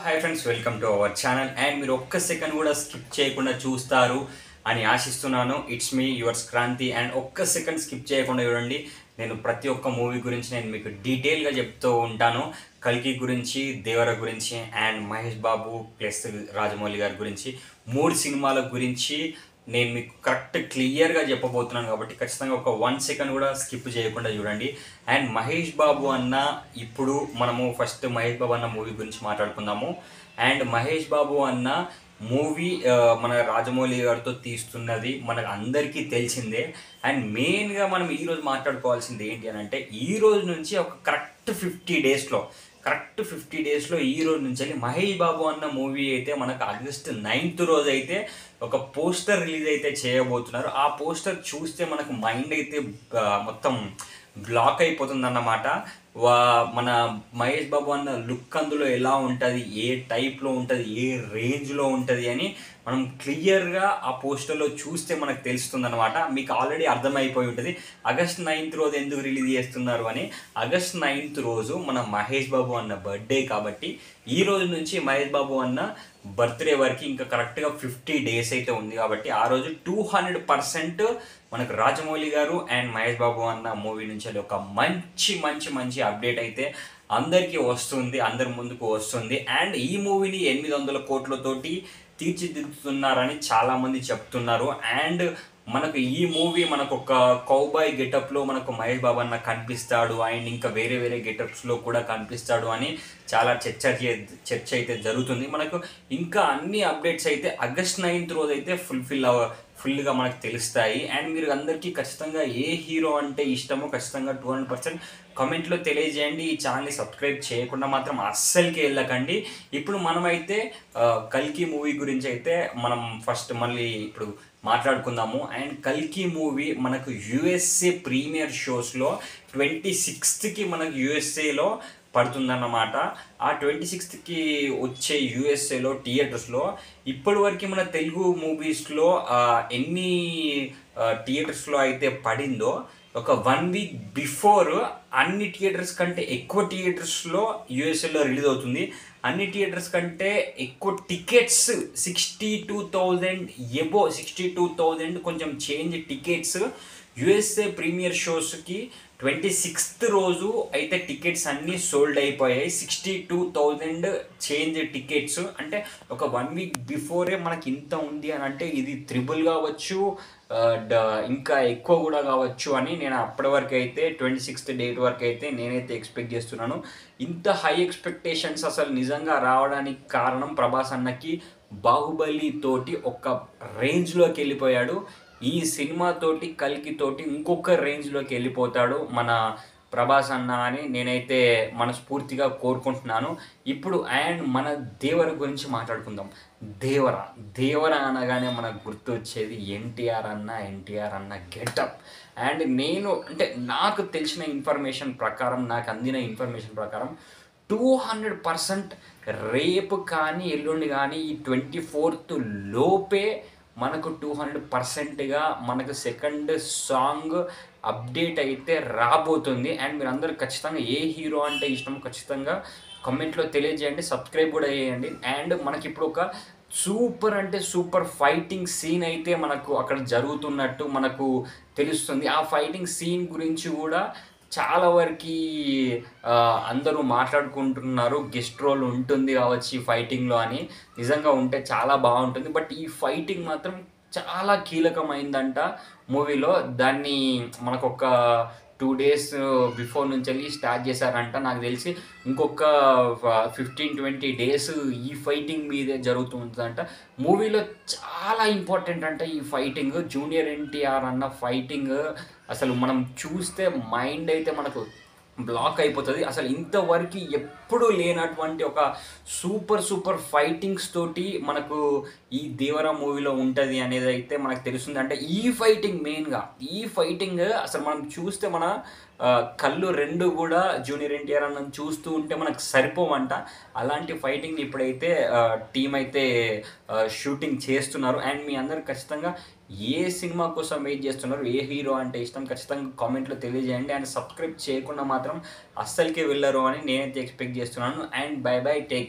Hi friends, welcome to our channel. And మీరు ఒక్క second కూడా స్కిప్ చేయకుండా చూస్తారు అని ఆశిస్తున్నాను. It's me yours Kranthi. And ఒక్క సెకండ్ స్కిప్ చేయకుండా చూడండి. నేను ప్రతి ఒక్క మూవీ గురించి నేను మీకు డీటెయిల్గా చెప్తూ ఉంటాను. కల్కి గురించి, దేవర గురించి, అండ్ మహేష్ బాబు ప్లస్ రాజమౌళి గారి గురించి, 3 సినిమాల గురించి నేను మీకు కరెక్ట్ క్లియర్గా చెప్పబోతున్నాను. కాబట్టి ఖచ్చితంగా ఒక 1 సెకండ్ కూడా స్కిప్ చేయకుండా చూడండి. అండ్ మహేష్ బాబు అన్న, ఇప్పుడు మనము ఫస్ట్ మహేష్ బాబు అన్న మూవీ గురించి మాట్లాడుకుందాము. అండ్ మహేష్ బాబు అన్న మూవీ మన రాజమౌళి గారితో తీస్తున్నది మనకు అందరికీ తెలిసిందే. అండ్ మెయిన్గా మనం ఈరోజు మాట్లాడుకోవాల్సింది ఏంటి అని అంటే, ఈ రోజు నుంచి ఒక కరెక్ట్ 50 డేస్లో ఈ రోజు నుంచి మహేష్ బాబు అన్న మూవీ అయితే మనకు ఆగస్ట్ 9th రోజు అయితే ఒక పోస్టర్ రిలీజ్ అయితే చేయబోతున్నారు. ఆ పోస్టర్ చూస్తే మనకు మైండ్ అయితే మొత్తం బ్లాక్ అయిపోతుంది అన్నమాట. మన మహేష్ బాబు అన్న లుక్ అందులో ఎలా ఉంటుంది, ఏ టైప్లో ఉంటుంది, ఏ రేంజ్లో ఉంటుంది అని మనం క్లియర్గా ఆ పోస్టర్లో చూస్తే మనకు తెలుస్తుంది అనమాట. మీకు ఆల్రెడీ అర్థమైపోయి ఉంటుంది ఆగస్ట్ 9th రోజు ఎందుకు రిలీజ్ చేస్తున్నారు అని. ఆగస్ట్ 9th రోజు మన మహేష్ బాబు అన్న బర్త్డే కాబట్టి ఈ రోజు నుంచి మహేష్ బాబు అన్న బర్త్డే వరకు ఇంకా కరెక్ట్గా 50 డేస్ అయితే ఉంది. కాబట్టి ఆ రోజు 200% మనకు రాజమౌళి గారు అండ్ మహేష్ బాబు అన్న మూవీ నుంచి ఒక మంచి అప్డేట్ అయితే అందరికీ వస్తుంది, అందరి ముందుకు వస్తుంది. అండ్ ఈ మూవీని 800 కోట్లతోటి తీర్చిదిద్దుతున్నారని చాలామంది చెప్తున్నారు. అండ్ మనకు ఈ మూవీ మనకు ఒక కౌబాయ్ గెటప్లో మనకు మహేష్ బాబు అన్న కనిపిస్తాడు, అండ్ ఇంకా వేరే గెటప్స్లో కూడా కనిపిస్తాడు అని చాలా చర్చ అయితే జరుగుతుంది. మనకు ఇంకా అన్ని అప్డేట్స్ అయితే ఆగస్ట్ 9th రోజు అయితే ఫుల్గా మనకు తెలుస్తాయి. అండ్ మీరు అందరికీ ఖచ్చితంగా ఏ హీరో అంటే ఇష్టమో ఖచ్చితంగా 200% కామెంట్లో తెలియజేయండి. ఈ ఛానల్ని సబ్స్క్రైబ్ చేయకుండా మాత్రం అస్సలకి వెళ్ళకండి. ఇప్పుడు మనమైతే కల్కి మూవీ గురించి అయితే మనం ఫస్ట్ మళ్ళీ ఇప్పుడు మాట్లాడుకుందాము. అండ్ కల్కి మూవీ మనకు యుఎస్ఏ ప్రీమియర్ షోస్లో 26th మనకు యుఎస్ఏలో పడుతుందన్నమాట. ఆ 26th వచ్చే యుఎస్ఏలో థియేటర్స్లో ఇప్పటి వరకు మన తెలుగు మూవీస్లో ఎన్ని థియేటర్స్లో అయితే పడిందో ఒక 1 week బిఫోర్ అన్ని థియేటర్స్ కంటే ఎక్కువ థియేటర్స్లో యుఎస్ఏలో రిలీజ్ అవుతుంది. అన్ని థియేటర్స్ కంటే ఎక్కువ టికెట్స్ 62,000 కొంచెం చేంజ్ టికెట్స్ యుఎస్ఏ ప్రీమియర్ షోస్కి 26th రోజు అయితే టికెట్స్ అన్నీ సోల్డ్ అయిపోయాయి. 62,000 చేంజ్ టికెట్స్ అంటే ఒక 1 week బిఫోరే మనకి ఇంత ఉంది అని అంటే ఇది త్రిబుల్ కావచ్చు, ఇంకా ఎక్కువ కూడా కావచ్చు అని నేను అప్పటి వరకు అయితే 26th డేట్ వరకు అయితే నేనైతే ఎక్స్పెక్ట్ చేస్తున్నాను. ఇంత హై ఎక్స్పెక్టేషన్స్ అసలు నిజంగా రావడానికి కారణం ప్రభాస్ అన్నకి బాహుబలి తోటి ఒక రేంజ్లోకి వెళ్ళిపోయాడు. ఈ సినిమాతోటి కల్కితోటి ఇంకొక రేంజ్లోకి వెళ్ళిపోతాడు మన ప్రభాస్ అన్న అని నేనైతే మనస్ఫూర్తిగా కోరుకుంటున్నాను. ఇప్పుడు అండ్ మన దేవర గురించి మాట్లాడుకుందాం. దేవర అనగానే మనకు గుర్తు వచ్చేది ఎన్టీఆర్ అన్న గెటప్. అండ్ నేను అంటే నాకు తెలిసిన ఇన్ఫర్మేషన్ ప్రకారం, నాకు అందిన ఇన్ఫర్మేషన్ ప్రకారం 200% రేపు కానీ ఎల్లుండి కానీ ఈ 24th లోపే మనకు 200%గా మనకు సెకండ్ సాంగ్ అప్డేట్ అయితే రాబోతుంది. అండ్ మీరు అందరూ ఖచ్చితంగా ఏ హీరో అంటే ఇష్టమో ఖచ్చితంగా కామెంట్లో తెలియజేయండి, సబ్స్క్రైబ్ కూడా చేయండి. అండ్ మనకి ఇప్పుడు ఒక సూపర్ ఫైటింగ్ సీన్ అయితే మనకు అక్కడ జరుగుతున్నట్టు మనకు తెలుస్తుంది. ఆ ఫైటింగ్ సీన్ గురించి కూడా చాలా వరకు అందరూ మాట్లాడుకుంటున్నారు. గెస్ట్ రోల్ ఉంటుంది కావచ్చు ఈ ఫైటింగ్లో అని. నిజంగా ఉంటే చాలా బాగుంటుంది. బట్ ఈ ఫైటింగ్ మాత్రం చాలా కీలకమైందంట మూవీలో. దాన్ని మనకు ఒక 2 days బిఫోర్ నుంచి వెళ్ళి స్టార్ట్ చేశారంట. నాకు తెలిసి ఇంకొక 15-20 days ఈ ఫైటింగ్ మీదే జరుగుతుందంట. మూవీలో చాలా ఇంపార్టెంట్ అంట ఈ ఫైటింగ్. జూనియర్ ఎన్టీఆర్ అన్న ఫైటింగ్ అసలు మనం చూస్తే మైండ్ అయితే మనకు బ్లాక్ అయిపోతుంది. అసలు ఇంతవరకు ఎప్పుడూ లేనటువంటి ఒక సూపర్ ఫైటింగ్స్ తోటి మనకు ఈ దేవర మూవీలో ఉంటుంది అనేది అయితే మనకు తెలుస్తుంది. అంటే ఈ ఫైటింగ్ మెయిన్గా ఈ ఫైటింగ్ అసలు మనం చూస్తే మన కళ్ళు రెండు కూడా జూనియర్ ఎన్టీఆర్ అన్న చూస్తూ ఉంటే మనకు సరిపోవంట. అలాంటి ఫైటింగ్ ఇప్పుడైతే టీం అయితే షూటింగ్ చేస్తున్నారు. అండ్ మీ అందరు ఖచ్చితంగా ఏ సినిమా కోసం వెయిట్ చేస్తున్నారు, ఏ హీరో అంటే ఇష్టం ఖచ్చితంగా కామెంట్లో తెలియజేయండి. అండ్ సబ్స్క్రైబ్ చేయకుండా మాత్రం అస్సలకే వెళ్ళరు అని నేనైతే ఎక్స్పెక్ట్ చేస్తున్నాను. And bye take